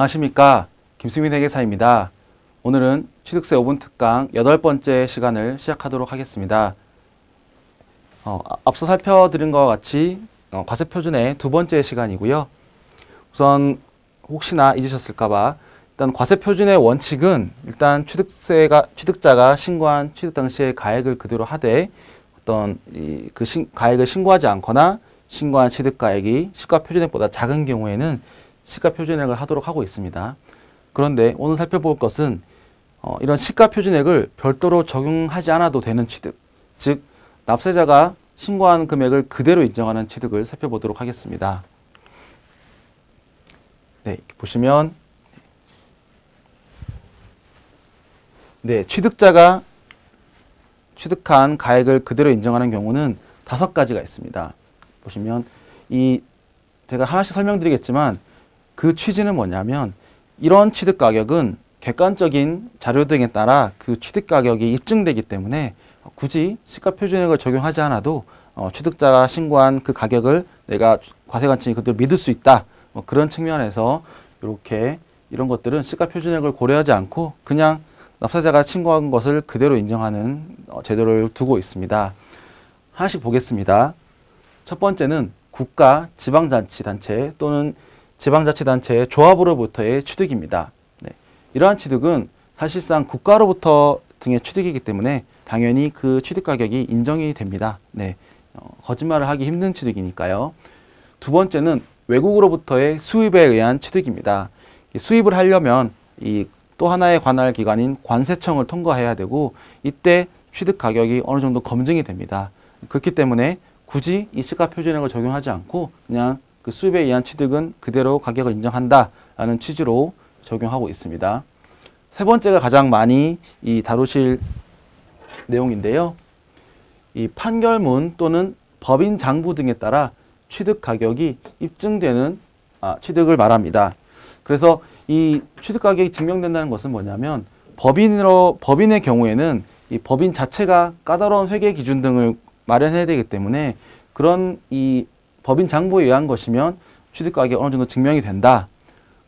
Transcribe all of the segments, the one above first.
안녕하십니까. 김수민 회계사입니다. 오늘은 취득세 5분 특강 8번째 시간을 시작하도록 하겠습니다. 앞서 살펴드린 것과 같이 과세표준의 두 번째 시간이고요. 우선 혹시나 잊으셨을까봐 일단 과세표준의 원칙은 일단 취득자가 신고한 취득 당시의 가액을 그대로 하되 가액을 신고하지 않거나 신고한 취득가액이 시가표준액보다 작은 경우에는 시가표준액을 하도록 하고 있습니다. 그런데 오늘 살펴볼 것은 이런 시가표준액을 별도로 적용하지 않아도 되는 취득, 즉 납세자가 신고한 금액을 그대로 인정하는 취득을 살펴보도록 하겠습니다. 네, 이렇게 보시면 취득자가 취득한 가액을 그대로 인정하는 경우는 5가지가 있습니다. 보시면 제가 하나씩 설명드리겠지만 그 취지는 뭐냐면 이런 취득 가격은 객관적인 자료 등에 따라 그 취득 가격이 입증되기 때문에 굳이 시가표준액을 적용하지 않아도 취득자가 신고한 그 가격을 내가 과세관청이 그대로 믿을 수 있다. 그런 측면에서 이런 것들은 시가표준액을 고려하지 않고 그냥 납세자가 신고한 것을 그대로 인정하는 제도를 두고 있습니다. 하나씩 보겠습니다. 첫 번째는 국가, 지방자치단체 또는 지방자치단체의 조합으로부터의 취득입니다. 이러한 취득은 사실상 국가로부터 등의 취득이기 때문에 당연히 그 취득 가격이 인정이 됩니다. 거짓말을 하기 힘든 취득이니까요. 두 번째는 외국으로부터의 수입에 의한 취득입니다. 수입을 하려면 또 하나의 관할 기관인 관세청을 통과해야 되고 이때 취득 가격이 어느 정도 검증이 됩니다. 그렇기 때문에 굳이 이 시가표준액을 적용하지 않고 그냥 그 수입에 의한 취득은 그대로 가격을 인정한다라는 취지로 적용하고 있습니다. 세 번째가 가장 많이 다루실 내용인데요. 이 판결문 또는 법인 장부 등에 따라 취득 가격이 입증되는 취득을 말합니다. 그래서 이 취득 가격이 증명된다는 것은 뭐냐면 법인의 경우에는 이 법인 자체가 까다로운 회계 기준 등을 마련해야 되기 때문에 그런 이 법인 장부에 의한 것이면 취득 가격이 어느 정도 증명이 된다.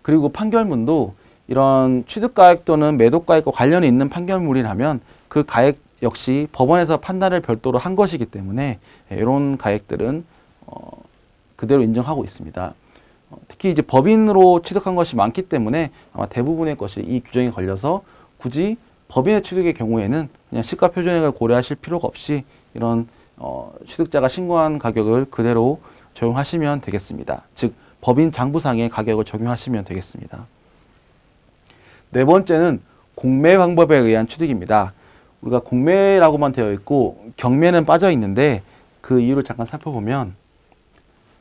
그리고 판결문도 이런 취득 가액 또는 매도 가액과 관련이 있는 판결물이라면 그 가액 역시 법원에서 판단을 별도로 한 것이기 때문에 이런 가액들은 그대로 인정하고 있습니다. 특히 이제 법인으로 취득한 것이 많기 때문에 아마 대부분의 것이 이 규정에 걸려서 굳이 법인의 취득의 경우에는 그냥 시가표준액을 고려하실 필요가 없이 이런 취득자가 신고한 가격을 그대로 적용하시면 되겠습니다. 즉 법인 장부상의 가격을 적용하시면 되겠습니다. 네 번째는 공매 방법에 의한 취득입니다. 우리가 공매라고만 되어 있고 경매는 빠져 있는데 그 이유를 잠깐 살펴보면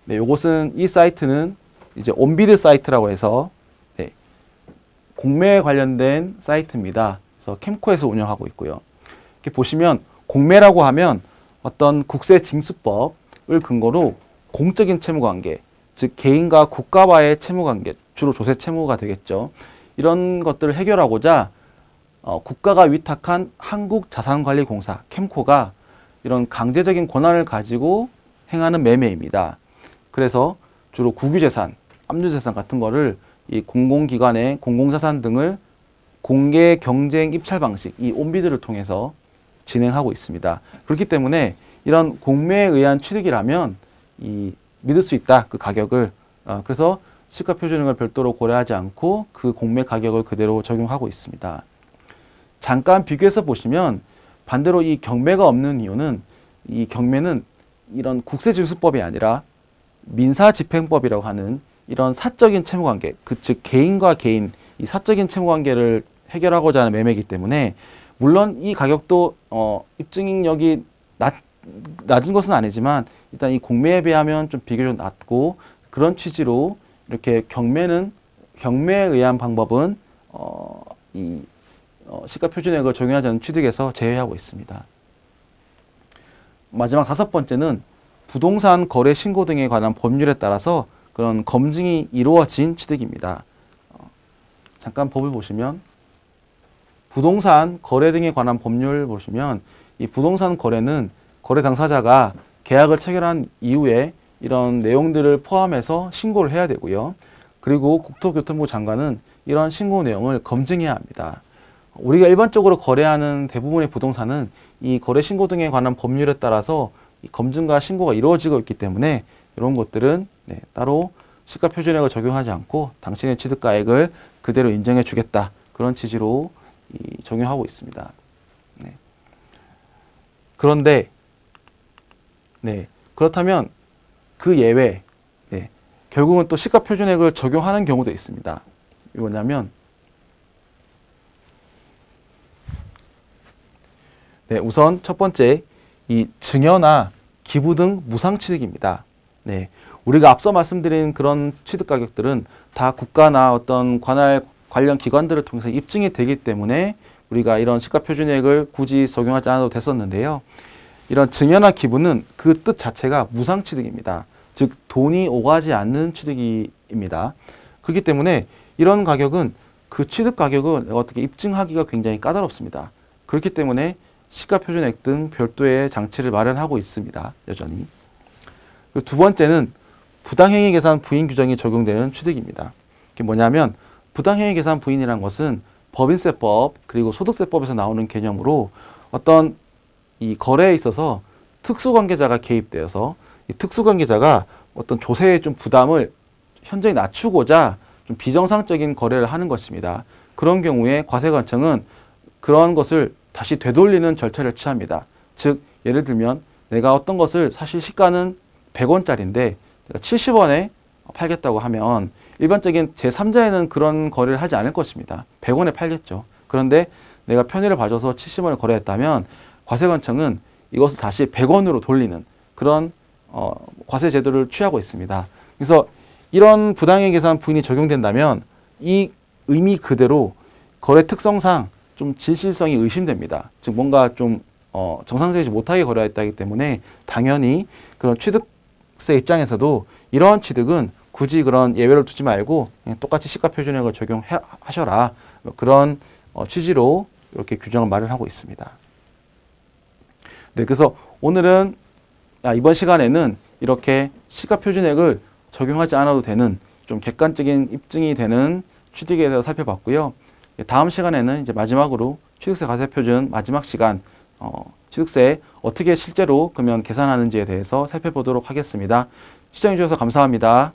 이 사이트는 이제 온비드 사이트라고 해서 공매에 관련된 사이트입니다. 그래서 캠코에서 운영하고 있고요. 이렇게 보시면 공매라고 하면 어떤 국세징수법을 근거로 공적인 채무관계, 즉 개인과 국가와의 채무관계, 주로 조세 채무가 되겠죠. 이런 것들을 해결하고자 국가가 위탁한 한국자산관리공사, 캠코가 이런 강제적인 권한을 가지고 행하는 매매입니다. 그래서 주로 국유재산, 압류재산 같은 거를 이 공공기관의 공공자산 등을 공개 경쟁 입찰 방식, 이 온비드를 통해서 진행하고 있습니다. 그렇기 때문에 이런 공매에 의한 취득이라면 믿을 수 있다, 그 가격을. 그래서 시가표준액을 별도로 고려하지 않고 그 공매 가격을 그대로 적용하고 있습니다. 잠깐 비교해서 보시면 반대로 이 경매가 없는 이유는 이 경매는 이런 국세징수법이 아니라 민사집행법이라고 하는 이런 사적인 채무관계, 즉 개인과 개인 이 사적인 채무관계를 해결하고자 하는 매매이기 때문에 물론 이 가격도 입증력이 낮은 것은 아니지만 일단 이 공매에 비하면 좀 비교적 낮고 그런 취지로 이렇게 경매에 의한 방법은 시가표준액을 적용하지 않는 취득에서 제외하고 있습니다. 마지막 5번째는 부동산 거래 신고 등에 관한 법률에 따라서 그런 검증이 이루어진 취득입니다. 잠깐 법을 보시면 부동산 거래 등에 관한 법률 보시면 이 부동산 거래는 거래 당사자가 계약을 체결한 이후에 이런 내용들을 포함해서 신고를 해야 되고요. 그리고 국토교통부 장관은 이런 신고 내용을 검증해야 합니다. 우리가 일반적으로 거래하는 대부분의 부동산은 이 거래 신고 등에 관한 법률에 따라서 이 검증과 신고가 이루어지고 있기 때문에 이런 것들은 따로 시가표준액을 적용하지 않고 당신의 취득가액을 그대로 인정해 주겠다. 그런 취지로 적용하고 있습니다. 그런데 그렇다면 그 예외 결국은 또 시가표준액을 적용하는 경우도 있습니다. 이게 뭐냐면 우선 첫 번째 이 증여나 기부 등 무상취득입니다. 우리가 앞서 말씀드린 그런 취득 가격들은 다 국가나 어떤 관련 기관들을 통해서 입증이 되기 때문에 우리가 이런 시가표준액을 굳이 적용하지 않아도 됐었는데요. 이런 증여나 기부는 그 뜻 자체가 무상취득입니다. 즉 돈이 오가지 않는 취득입니다. 그렇기 때문에 이런 가격은 그 취득 가격을 어떻게 입증하기가 굉장히 까다롭습니다. 그렇기 때문에 시가표준액 등 별도의 장치를 마련하고 있습니다. 여전히. 두 번째는 부당행위 계산 부인 규정이 적용되는 취득입니다. 이게 뭐냐면 부당행위 계산 부인이란 것은 법인세법 그리고 소득세법에서 나오는 개념으로 어떤 이 거래에 있어서 특수관계자가 개입되어서 이 특수관계자가 어떤 조세의 좀 부담을 현저히 낮추고자 좀 비정상적인 거래를 하는 것입니다. 그런 경우에 과세관청은 그런 것을 다시 되돌리는 절차를 취합니다. 즉 예를 들면 내가 어떤 것을 사실 시가는 100원짜리인데 내가 70원에 팔겠다고 하면 일반적인 제3자에는 그런 거래를 하지 않을 것입니다. 100원에 팔겠죠. 그런데 내가 편의를 봐줘서 70원에 거래했다면 과세관청은 이것을 다시 100원으로 돌리는 그런 과세 제도를 취하고 있습니다. 그래서 이런 부당행위 계산 부인이 적용된다면 이 의미 그대로 거래 특성상 좀 진실성이 의심됩니다. 즉 뭔가 좀 정상적이지 못하게 거래했다기 때문에 당연히 그런 취득세 입장에서도 이러한 취득은 굳이 그런 예외를 두지 말고 그냥 똑같이 시가표준액을 적용하셔라. 그런 취지로 이렇게 규정을 마련하고 있습니다. 그래서 오늘은 이번 시간에는 이렇게 시가표준액을 적용하지 않아도 되는 좀 객관적인 입증이 되는 취득에 대해서 살펴봤고요. 다음 시간에는 이제 마지막으로 취득세 과세표준 마지막 시간 취득세 어떻게 실제로 그러면 계산하는지에 대해서 살펴보도록 하겠습니다. 시청해 주셔서 감사합니다.